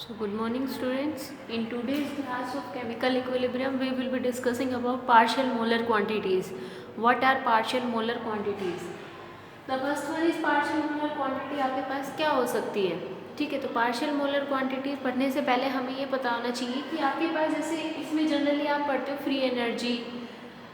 So good morning students. In today's class of chemical equilibrium we will be discussing about partial molar quantities. What are partial molar quantities? The first one is partial molar quantity आपके पास क्या हो सकती है. ठीक है, तो partial molar quantity पढ़ने से पहले हमें ये पता होना चाहिए कि आपके पास जैसे इसमें जनरली आप पढ़ते हो फ्री एनर्जी,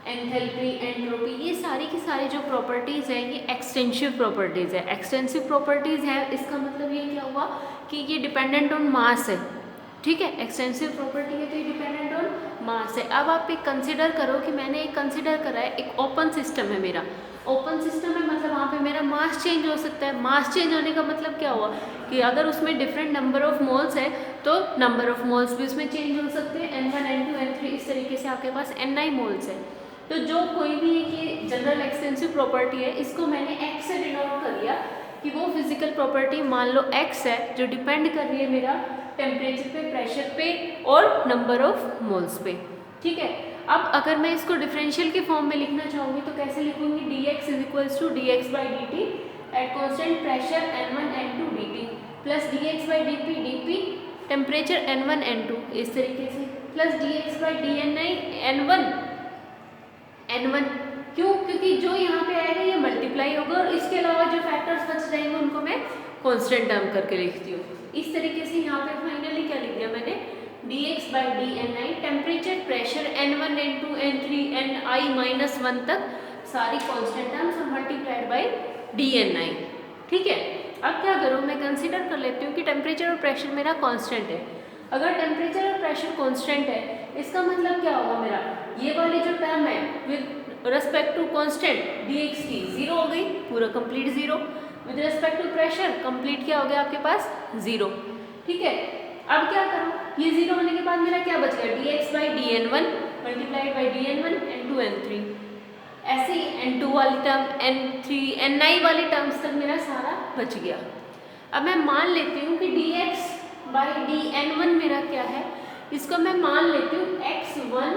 एंथैल्पी, एंट्रोपी, ये सारी की सारी जो प्रॉपर्टीज़ है ये एक्सटेंसिव प्रॉपर्टीज़ है. एक्सटेंसिव प्रॉपर्टीज़ है इसका मतलब ये क्या हुआ कि ये डिपेंडेंट ऑन मास है. ठीक है, एक्सटेंसिव प्रॉपर्टी है तो ये डिपेंडेंट ऑन मास है. अब आप एक कंसिडर करो कि मैंने एक कंसिडर करा है, एक ओपन सिस्टम है मेरा. ओपन सिस्टम है मतलब वहाँ पे मेरा मास चेंज हो सकता है. मास चेंज होने का मतलब क्या हुआ कि अगर उसमें डिफरेंट नंबर ऑफ मोल्स है तो नंबर ऑफ मोल्स भी उसमें चेंज हो सकते हैं. N1, N2, N3 इस तरीके से आपके पास Ni मोल्स है. तो जो कोई भी एक ये जनरल एक्सटेंसिव प्रॉपर्टी है इसको मैंने x से डिनोट कर लिया कि वो फिजिकल प्रॉपर्टी मान लो x है जो डिपेंड कर रही है मेरा टेम्परेचर पे, प्रेशर पे और नंबर ऑफ मोल्स पे. ठीक है, अब अगर मैं इसको डिफरेंशियल के फॉर्म में लिखना चाहूँगी तो कैसे लिखूँगी? dx is equals to dx by dt at constant pressure n1 n2 dt plus dx by dp temperature n1 n2 इस तरीके से plus dx by dni n1 क्यों? क्योंकि जो यहाँ पे आएगा ये मल्टीप्लाई होगा और इसके अलावा जो फैक्टर्स बच जाएंगे उनको मैं कांस्टेंट टर्म करके लिखती हूँ. इस तरीके से यहाँ पे फाइनली क्या लिख दिया मैंने? dx by dni temperature, pressure n1 n2 n3 ni minus 1 तक सारी कांस्टेंट टर्म्स और मल्टीप्लाइड बाई dni. ठीक है, अब क्या करूँ मैं कंसिडर कर लेती हूँ कि टेम्परेचर और प्रेशर मेरा कांस्टेंट है. अगर टेम्परेचर और प्रेशर कांस्टेंट है इसका मतलब क्या होगा? मेरा ये वाली जो टर्म है with respect to constant dx की जीरो हो गई, पूरा complete zero. With respect to pressure complete क्या हो गया आपके पास? जीरो. ठीक है, अब क्या करूँ? ये जीरो होने के बाद मेरा क्या बच गया? dx by dn1 multiplied by dn1 n2 n3. ऐसे ही n2 वाली टर्म, n3 ni वाली टर्म्स तक मेरा सारा बच गया. अब मैं मान लेती हूँ कि dx बाई dn1 मेरा क्या है, इसको मैं मान लेती हूँ x1,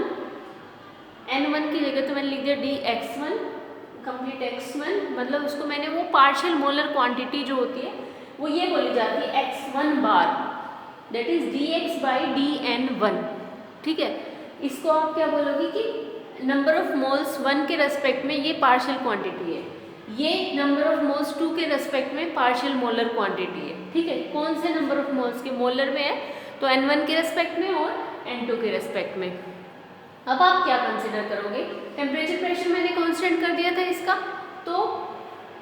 n1 की जगह तो मैंने लिख दिया dx1 कंप्लीट x1, मतलब उसको मैंने वो पार्शियल मोलर क्वांटिटी जो होती है वो ये बोली जाती है x1 bar, that is dx by dn1. ठीक है, इसको आप क्या बोलोगे कि नंबर ऑफ मोल्स 1 के रेस्पेक्ट में ये पार्शियल क्वांटिटी है, ये नंबर ऑफ मोल्स 2 के रेस्पेक्ट में पार्शियल मोलर क्वांटिटी है. ठीक है, कौन से नंबर ऑफ मोल्स के? मोलर में है तो n1 के रेस्पेक्ट में और n2 के रेस्पेक्ट में. अब आप क्या कंसिडर करोगे? टेम्परेचर, प्रेशर मैंने कांस्टेंट कर दिया था इसका, तो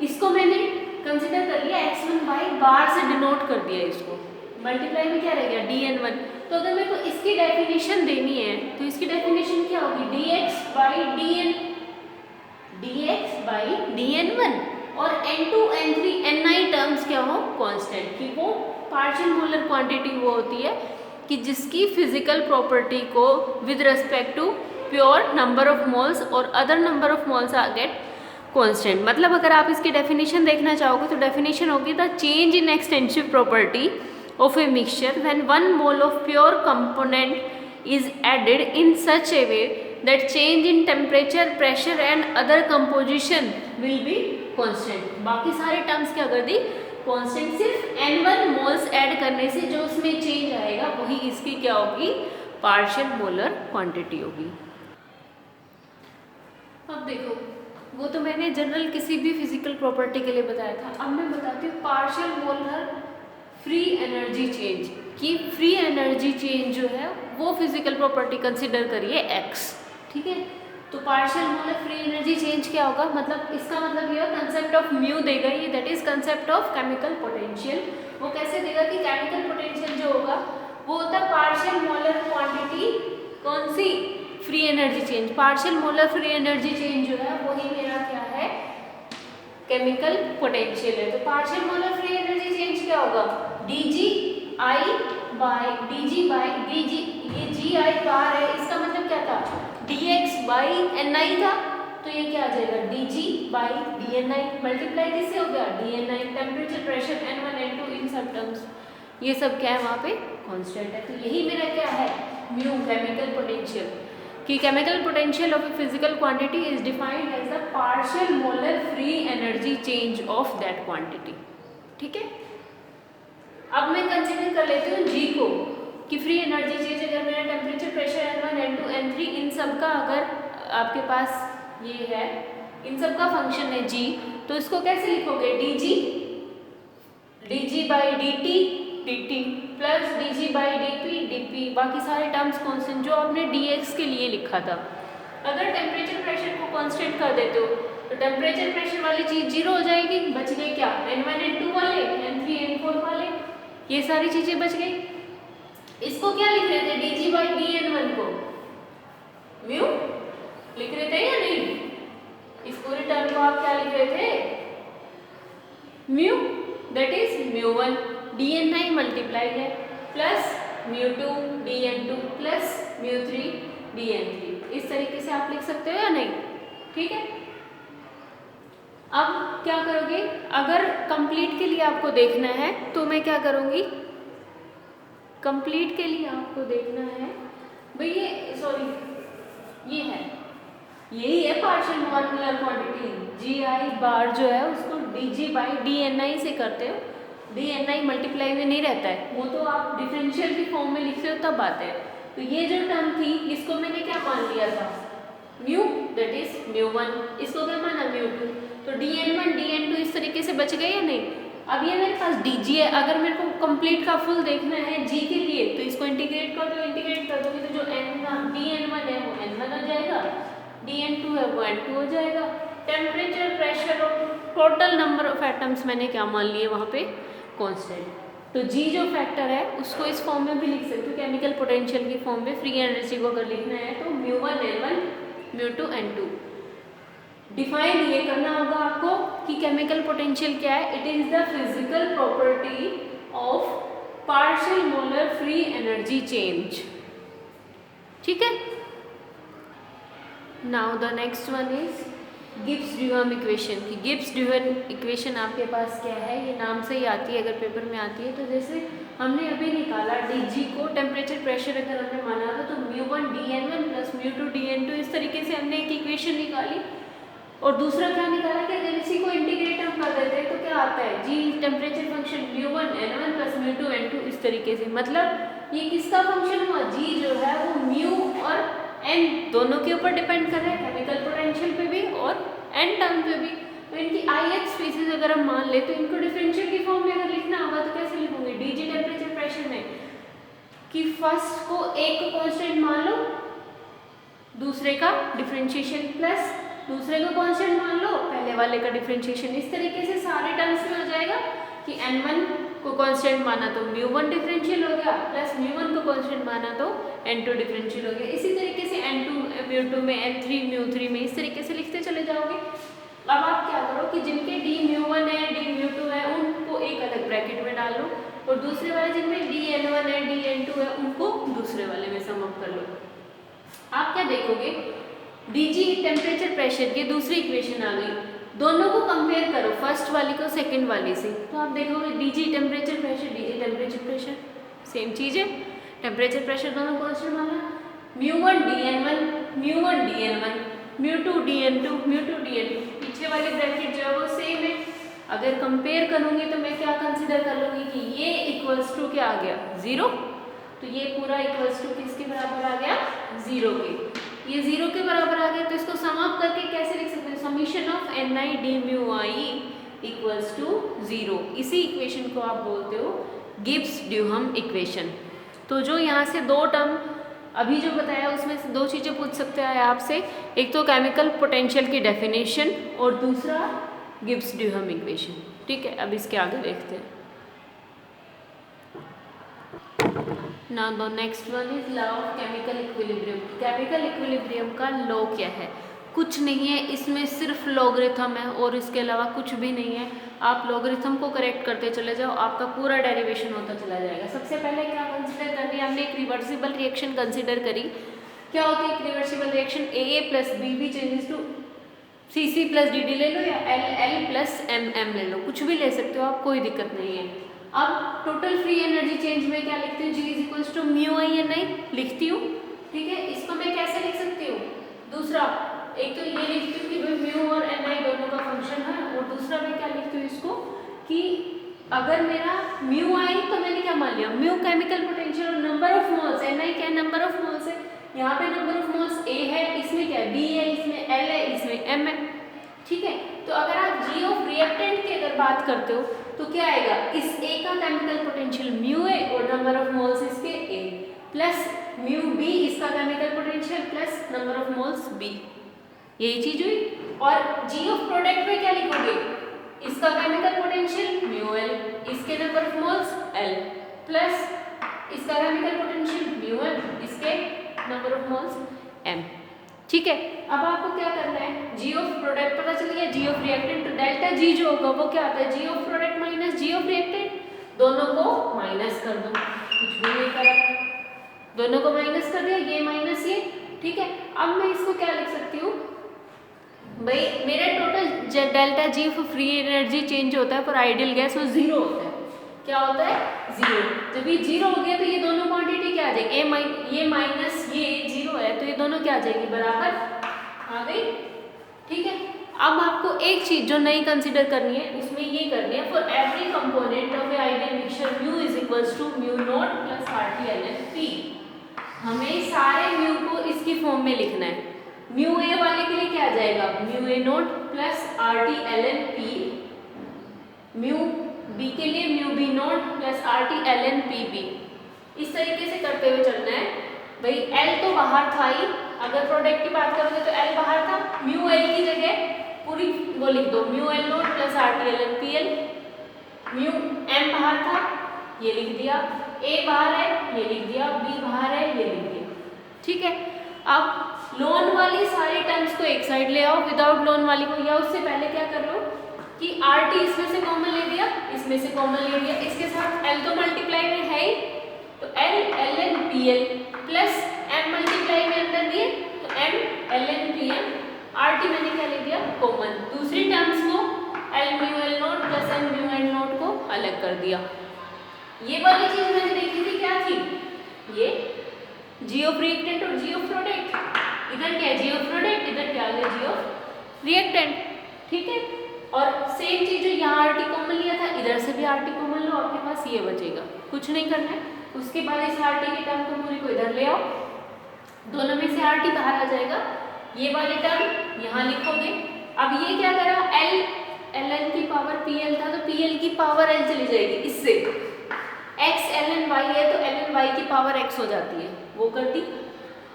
इसको मैंने कंसिडर कर लिया x1 बाई बार से डिनोट कर दिया इसको. मल्टीप्लाई में क्या रह गया? dn1. तो अगर मेरे को इसकी डेफिनेशन देनी है तो इसकी डेफिनेशन क्या होगी? dx बाई dn1 और n2 n3 ni टर्म्स क्या हो? कांस्टेंट. कि वो पार्शियल मोलर क्वांटिटी वो होती है कि जिसकी फिजिकल प्रॉपर्टी को with respect to pure number of moles और other number of moles are get constant. मतलब अगर आप इसकी डेफिनेशन देखना चाहोगे तो डेफिनेशन होगी the change in extensive property of a mixture when 1 mole of pure component is added in such a way that change in temperature, pressure and other composition will be constant. बाकी सारे terms क्या कर दी? Constant. सिर्फ n1 moles add करने से जो उसमें change आएगा वही इसकी क्या होगी? पार्शियल मोलर क्वांटिटी होगी. अब देखो, वो तो मैंने जनरल किसी भी फिजिकल प्रॉपर्टी के लिए बताया था. अब मैं बताती हूँ partial molar free energy change. की फ्री एनर्जी चेंज जो है वो फिजिकल प्रॉपर्टी कंसिडर करिए x. ठीक है, तो partial molar free energy change क्या होगा? मतलब इसका मतलब ये कंसेप्ट ऑफ म्यू देगा ये, that is concept of chemical potential. वो कैसे देगा कि केमिकल पोटेंशियल जो होगा वो होता है पार्शियल मोलर क्वांटिटी. कौन सी? Free energy change. Partial molar free energy change जो है वही मेरा क्या है? केमिकल पोटेंशियल है. तो partial molar free energy change क्या होगा? dg बाई dg, ये gi बार है, इसका मतलब क्या था? dx बाई ni था, तो ये क्या आ जाएगा? dg बाई dni मल्टीप्लाई किससे हो गया? dni. Temperature, pressure n1 n2 इन सब टर्म्स ये सब क्या है वहाँ पे? कांस्टेंट है. तो यही मेरा क्या है? Mu, chemical potential. कि chemical potential of a physical quantity is defined as the partial molar free energy change of that quantity. ठीक है, अब मैं कंसिडर कर लेती हूँ g को. N3 इन सब का अगर आपके पास ये है, इन सब का फंक्शन है g, तो इसको कैसे लिखोगे, dg by dt plus dg by dp, बाकी सारे टर्म्स कॉन्स्टेंट जो आपने dx के लिए लिखा था। अगर टेम्परेचर प्रेशर को कांस्टेंट कर देते हो तो टेम्परेचर प्रेशर वाली चीज जीरो हो जाएगी, बच गए क्या, N1 N2 वाले, N3 N4 वाले, ये सारी चीजें बच गई। इसको क्या लिख रहे थे, dg बाई dN1 को म्यू लिख रहे थे या नहीं, इस पूरे टर्म को आप क्या लिख रहे थे, mu, that is mu one dN9 multiply है प्लस म्यू2 dN2 प्लस म्यू3 dN3, इस तरीके से आप लिख सकते हो या नहीं, ठीक है। अब क्या करोगे, अगर कंप्लीट के लिए आपको देखना है तो मैं क्या करूंगी, कंप्लीट के लिए आपको देखना है भाई ये सॉरी ये है, यही है पार्शियल मॉलिक्यूलर क्वांटिटी, जी आई बार जो है उसको dg बाई dni से करते हो, dni मल्टीप्लाई में नहीं रहता है, वो तो आप डिफरेंशियल की फॉर्म में लिखते हो तब आते हैं। तो ये जो टर्म थी इसको मैंने क्या मान लिया था, म्यू, दैट इज म्यू1, इसको क्या माना म्यू2, तो dN1 dN2 इस तरीके से बच गए या नहीं। अब ये मेरे पास dg है, अगर मेरे को कंप्लीट का फुल देखना है g के लिए तो इसको इंटीग्रेट कर दो, इंटीग्रेट कर दोगे तो जो dN1 है वो N1 हो जाएगा, dN2 है वो N2 हो जाएगा। टेम्परेचर प्रेशर और टोटल नंबर ऑफ एटम्स मैंने क्या मान लिए वहाँ पे कांस्टेंट, तो g जो फैक्टर है उसको इस फॉर्म में भी लिख सकते हो, केमिकल पोटेंशियल की फॉर्म में फ्री एनर्जी को अगर लिखना है तो म्यू1 N1 म्यू2 N2। डिफाइन ये करना होगा आपको कि केमिकल पोटेंशियल क्या है, it is the physical property of partial molar free energy change, ठीक है। Now the next one is Gibbs Duhem equation. की गिब्स ड्यूहम इक्वेशन आपके पास क्या है, ये नाम से ही आती है, अगर पेपर में आती है तो जैसे हमने अभी निकाला dg को टेम्परेचर प्रेशर अगर हमने माना था तो म्यू1 dN1 प्लस म्यू2 dN2, इस तरीके से हमने एक इक्वेशन निकाली। और दूसरा क्या निकाला कि अगर इसी को इंटीग्रेट हम कर देते हैं तो क्या आता है, g temperature function mu one N1 plus mu two N2, इस तरीके से, मतलब ये किसका फंक्शन हुआ, g जो है वो म्यू और n दोनों के ऊपर डिपेंड कर रहा है, केमिकल पोटेंशियल पे भी और n टर्म पे भी। तो इनकी ith स्पीसीज अगर हम मान ले तो इनको डिफरेंशियल की फॉर्म में अगर लिखना होगा तो कैसे लिखोगे, dg टेम्परेचर प्रेशर में कि फर्स्ट को एक को कांस्टेंट मान लो, दूसरे का डिफरेंशिएशन प्लस दूसरे को कांस्टेंट मान लो, पहले वाले का डिफरेंशिएशन, इस तरीके से सारे टर्म्स में हो जाएगा कि n1 को कांस्टेंट माना तो म्यू1 डिफरेंशियल हो गया प्लस म्यू1 को कांस्टेंट माना तो n2 डिफरेंशियल हो गया। इसी तरीके से n2 म्यू2 में, n3 म्यू3 में, इस तरीके से लिखते चले जाओगे। अब आप क्या करो कि जिनके d म्यू1 है d म्यू2 है उनको एक अलग ब्रैकेट में डाल लो और दूसरे वाले जिनमें d n1 है d n2 है उनको दूसरे वाले में सम अप कर लो। आप क्या देखोगे, dg टेम्परेचर प्रेशर की दूसरी इक्वेशन आ गई, दोनों को कंपेयर करो, फर्स्ट वाली को सेकंड वाली से, तो आप देखोगे dg temperature pressure dg temperature pressure same चीज है, टेम्परेचर प्रेशर दोनों कांस्टेंट माना, म्यू1 dN1 म्यू1 dN1 म्यू2 dN2 म्यू2 dN2, पीछे वाली ब्रैकेट जो है वो सेम है। अगर कंपेयर करूंगी तो मैं क्या कंसीडर कर लूंगी कि ये इक्वल्स टू क्या आ गया, जीरो, तो ये पूरा इक्वल्स टू किसके बराबर आ गया, जीरो के, ये जीरो के बराबर आ गया। तो इसको सम अप करके कैसे लिख सकते हैं, summation of ni d mu I equals to zero, इसी इक्वेशन को आप बोलते हो गिब्स ड्यूहम इक्वेशन। तो जो यहाँ से दो टर्म अभी जो बताया उसमें से दो चीज़ें पूछ सकते हैं आपसे, एक तो केमिकल पोटेंशियल की डेफिनेशन और दूसरा गिब्स ड्यूहम इक्वेशन, ठीक है। अब इसके आगे देखते हैं। Now the next one is law of chemical equilibrium. Chemical equilibrium का लॉ क्या है, कुछ नहीं है, इसमें सिर्फ लॉगरिथम है और इसके अलावा कुछ भी नहीं है। आप लॉगरिथम को करेक्ट करते चले जाओ, आपका पूरा डेरिवेशन होता चला जाएगा। सबसे पहले क्या कंसीडर कर लिया हमने, एक रिवर्सिबल रिएक्शन कंसीडर करी। क्या होती है एक reversible reaction, AA plus BB changes to CC plus DD ले लो या LL प्लस MM ले लो, कुछ भी ले सकते हो आप, कोई दिक्कत नहीं है। अब टोटल फ्री एनर्जी चेंज में क्या लिखती हूँ, G is equals to mu I N I लिखती हूँ, ठीक है। इसको मैं कैसे लिख सकती हूँ, दूसरा एक तो ये लिखती हूँ कि भाई म्यू और एन आई दोनों का फंक्शन है, और दूसरा मैं क्या लिखती हूँ इसको कि अगर मेरा म्यू आई तो मैंने क्या मान लिया, म्यू केमिकल पोटेंशियल और नंबर ऑफ मोल्स, एन आई क्या नंबर ऑफ मोल्स है, यहाँ पे नंबर ऑफ B है, इसमें L है, इसमें M है, ठीक है। तो अगर आप जी ऑफ रिएक्टेंट की अगर बात करते हो तो क्या आएगा, इस A का केमिकल पोटेंशियल म्यू A और नंबर ऑफ मोल्स इसके A प्लस म्यू B इसका chemical potential plus number of moles B, यही चीज हुई। और जी ऑफ प्रोडक्ट में क्या लिखोगे, इसका केमिकल पोटेंशियल म्यू L, इसके number of moles L plus इसका केमिकल पोटेंशियल म्यू M, इसके नंबर ऑफ मोल्स M, ठीक है। अब आपको क्या करना है, जी ऑफ प्रोडक्ट पता चल गया, जी ऑफ रिएक्टेंट, तो डेल्टा जी जो होगा वो क्या आता है, G of product minus G of reactant, दोनों को माइनस कर दो, कुछ भी नहीं करा, दोनों को माइनस कर दिया, ये माइनस ये, ठीक है। अब मैं इसको क्या लिख सकती हूँ भाई, मेरा total delta G for free energy change होता है फॉर आइडियल गैस वो जीरो होता है, क्या होता है, जीरो। जब ये जीरो हो गया तो ये दोनों क्वांटिटी क्या आ जाएगी, ये माइनस ये जीरो है तो ये दोनों क्या आ जाएगी, बराबर आ गई, ठीक है। अब आपको एक चीज जो नई कंसीडर करनी है उसमें ये करनी है, for every component of a ideal mixture mu is equals to mu not plus RT ln P, हमें सारे म्यू को इसकी फॉर्म में लिखना है। म्यू ए वाले के लिए क्या आ जाएगा, mu A not plus RT ln P, mu B के लिए mu B not plus RT ln PB, इस तरीके से करते हुए चलना है। भाई L तो बाहर था ही, अगर प्रोडक्ट की बात करोगे तो L बाहर था, म्यू L की जगह पूरी वो लिख दो, mu L not plus RT ln PL, mu M बाहर था ये लिख दिया, A बाहर है ये लिख दिया, B बाहर है ये लिख दिया, ठीक है। अब लोन वाली सारी टर्म्स को एक साइड ले आओ, विदाउट लोन वाली को, या उससे पहले क्या कर लो कि RT इसमें से कॉमन ले दिया, इसमें से कॉमन ले दिया, इसके साथ L तो मल्टीप्लाई में है ही, तो L ln PL plus M multiply में अंदर दिए तो M ln PM, RT मैंने क्या ले दिया कॉमन, दूसरी टर्म्स को L mu L note plus M mu L note को अलग कर दिया। ये वाली चीज मैंने देखी थी, क्या थी ये, जी ऑफ रिएक्टेंट और जी ऑफ प्रोडक्ट, इधर क्या है जी ऑफ प्रोडक्ट, इधर क्या है जी ऑफ रिएक्टेंट, ठीक है। और सेम चीज जो यहाँ RT कॉमन लिया था इधर से भी RT कॉमन लो, आपके पास ये बचेगा, कुछ नहीं करना है। उसके बाद इस RT की टर्म को पूरी को इधर ले आओ, दोनों में से RT बाहर आ जाएगा, ये वाली टर्म यहाँ लिखोगे। अब ये क्या करा, ln की पावर PL था तो PL की पावर L चली जाएगी, इससे x ln y है तो ln y की पावर x हो जाती है, वो कर दी,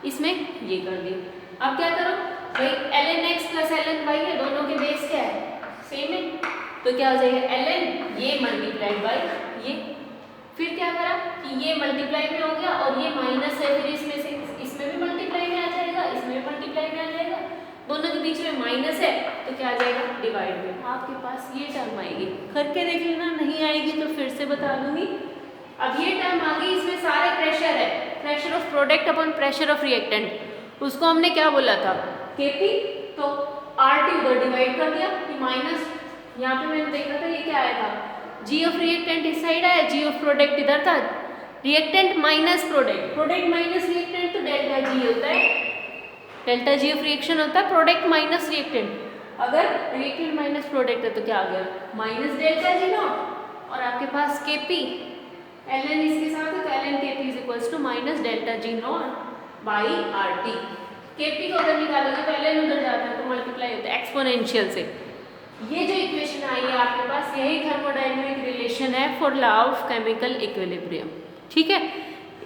इसमें ये कर दी। अब क्या करो भाई, ln x plus ln y है, दोनों के बेस क्या है सेम है, तो क्या हो जाएगा ln ये मल्टीप्लाइड बाय ये, फिर क्या करा कि ये मल्टीप्लाई में हो गया और ये माइनस है, फिर इसमें से इसमें भी मल्टीप्लाई में आ जाएगा, इसमें भी मल्टीप्लाई में आ जाएगा, दोनों के बीच में माइनस है तो क्या आ जाएगा डिवाइड में, आपके पास ये टर्म आएगी, करके देख लेना, नहीं आएगी तो फिर से बता दूंगी। अब ये टर्म आ गई, इसमें सारे प्रेशर है, pressure of product upon pressure of reactant, उसको हमने क्या बोला था Kp, तो RT उधर डिवाइड कर दिया कि माइनस, यहाँ पे मैंने देखा था ये क्या आया था, जी ऑफ रिएक्टेंट इस साइड आया, जी ऑफ प्रोडक्ट इधर था, reactant minus product, product minus reactant तो डेल्टा जी होता है, डेल्टा जी ऑफ रिएक्शन होता है प्रोडक्ट माइनस रिएक्टेंट, अगर रिएक्टेंट माइनस प्रोडक्ट है तो क्या आ गया माइनस डेल्टा जी नॉट, और आपके पास Kp ln इसके साथ है तो ln Kp is equals to minus delta G not by RT, Kp को अगर निकालोगे तो ln उधर जाता है तो मल्टीप्लाई होता है एक्सपोनेंशियल से। ये जो इक्वेशन आई है आपके पास, यही थर्मोडायनेमिक रिलेशन है for law of chemical equilibrium, ठीक है।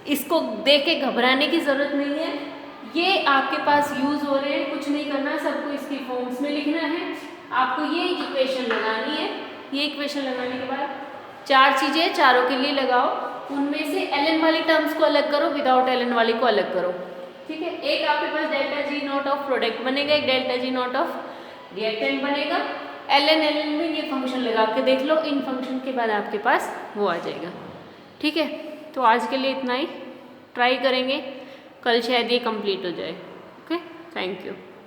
इसको देख के घबराने की जरूरत नहीं है, ये आपके पास यूज हो रहे हैं, कुछ नहीं करना, सबको इसकी फॉर्म्स में लिखना है, आपको ये इक्वेशन लगानी है। ये इक्वेशन लगाने के बाद चार चीजें चारों के लिए लगाओ, उनमें से ln वाली टर्म्स को अलग करो, विदाउट ln वाली को अलग करो, ठीक है। एक आपके पास delta G not of product बनेगा, एक delta G not of reactant बनेगा, ln में ये फंक्शन लगा के देख लो, इन फंक्शन के बाद आपके पास वो आ जाएगा, ठीक है। तो आज के लिए इतना ही, ट्राई करेंगे, कल शायद ये कंप्लीट हो जाए। Okay, thank you.